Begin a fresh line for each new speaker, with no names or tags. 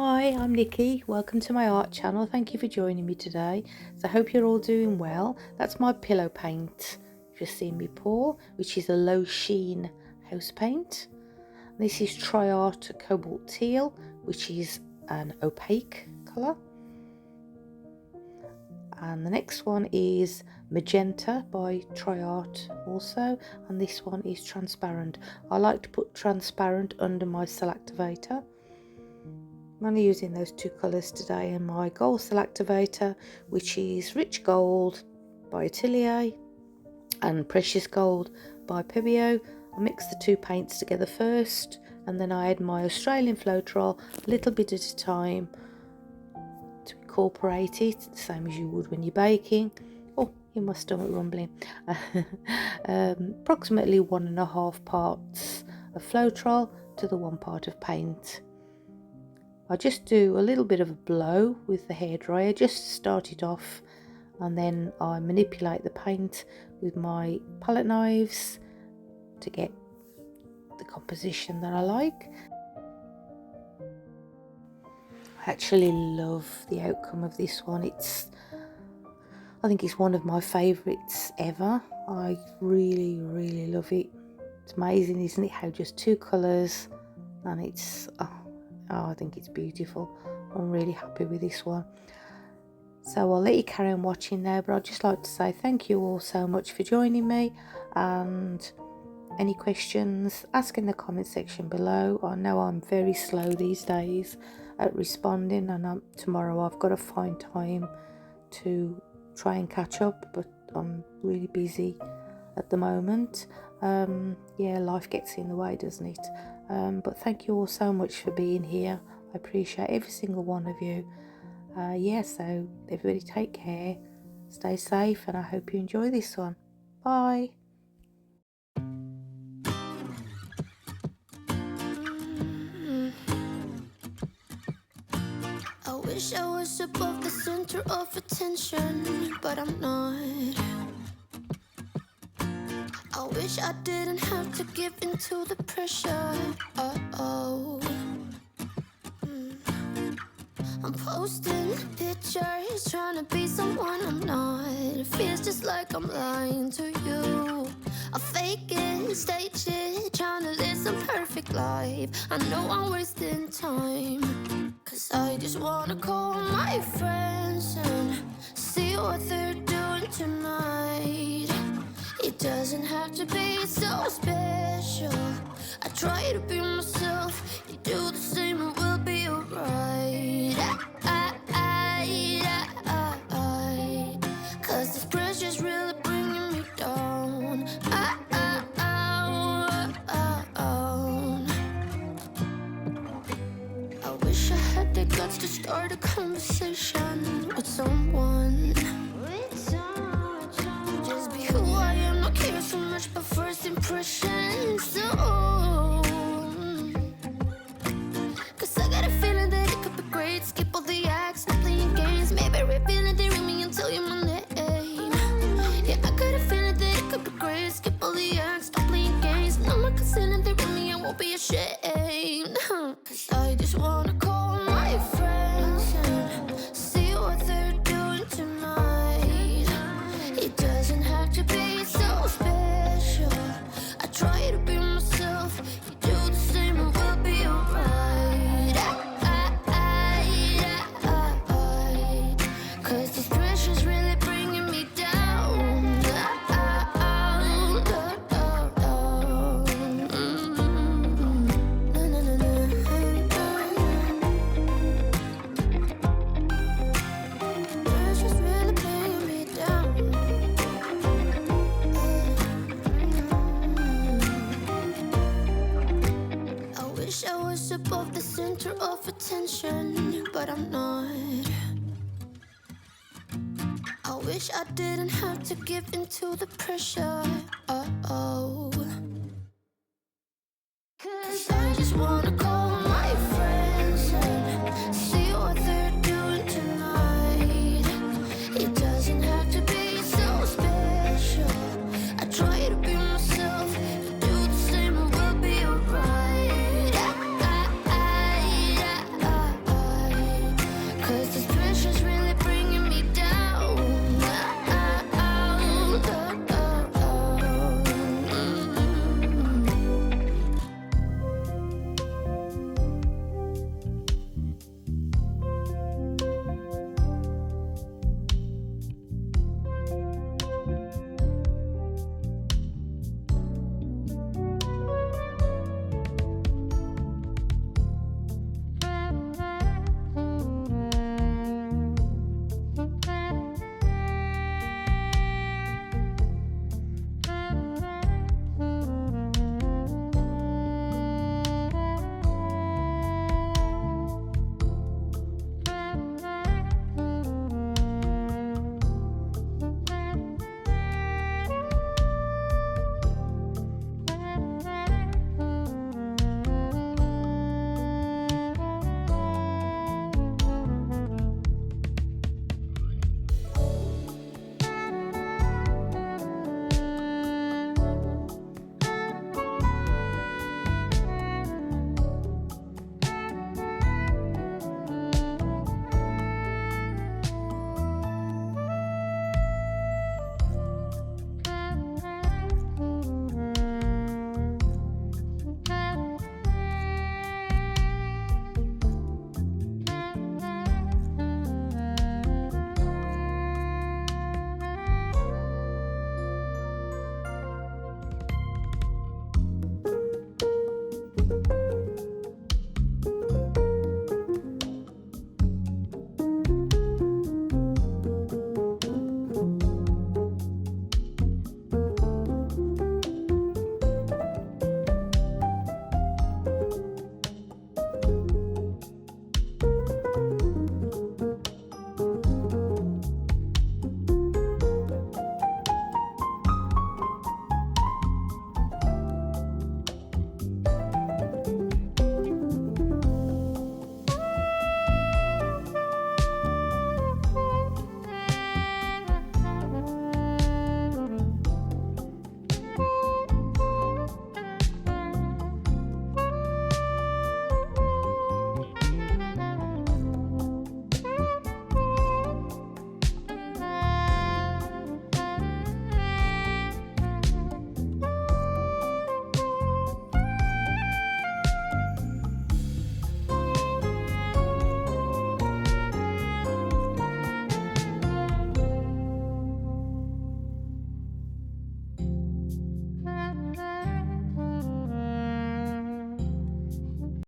Hi, I'm Nikki. Welcome to my art channel. Thank you for joining me today. So I hope you're all doing well. That's my pillow paint you've just seen me pour, which is a low sheen house paint. This is Triart Cobalt Teal, which is an opaque colour. And the next one is Magenta by Triart also, and this one is transparent. I like to put transparent under my cell activator. I'm only using those two colours today, and my gold cell activator, which is Rich Gold by Atelier and Precious Gold by Pebeo. I mix the two paints together first, and then I add my Australian Floetrol a little bit at a time to incorporate it, the same as you would when you're baking. Oh, hear my stomach rumbling. Approximately 1.5 parts of Floetrol to the 1 part of paint. I just do a little bit of a blow with the hairdryer just to start it off, and then I manipulate the paint with my palette knives to get the composition that I like. I actually love the outcome of this one. I think it's one of my favourites ever. I really love it. It's amazing, isn't it, how just two colours, and it's I think it's beautiful. I'm really happy with this one. So I'll let you carry on watching now, but I'd just like to say thank you all so much for joining me, and any questions, ask in the comment section below. I know I'm very slow these days at responding, and tomorrow I've got to find time to try and catch up, but I'm really busy at the moment. Yeah, life gets in the way, doesn't it? But thank you all so much for being here. I appreciate every single one of you. Yeah, so everybody take care, stay safe, and I hope you enjoy this one. Bye.
I wish I was above the center of attention, but I'm not. I wish I didn't have to give in to the pressure. I'm posting pictures, trying to be someone I'm not. It feels just like I'm lying to you. I fake it, stage it, trying to live some perfect life. I know I'm wasting time, 'cause I just wanna call my friends and see what they're doing tonight. It doesn't have to be so special. I try to be myself, you do the same and we'll be alright. 'Cause this pressure's really bringing me down. I wish I had the guts to start a conversation with someone. Just be who I am, not care so much about first impressions. So, 'cause I got a feeling that it could be great. Skip all the acts, not playing games. Maybe revealing they ring me and tell you my name. Yeah, I got a feeling that it could be great. Skip all the acts, stop playing games. No more concealing they ring me, I won't be ashamed. 'Cause I just wanna call my friends and see what they're doing tonight. It doesn't have to be so special. I try to be myself, you do the same and we'll be alright. 'Cause this pressure's really bringing me down. Pressure's really bringing me down. I wish I was above the center of attention, but I'm not. I wish I didn't have to give in to the pressure.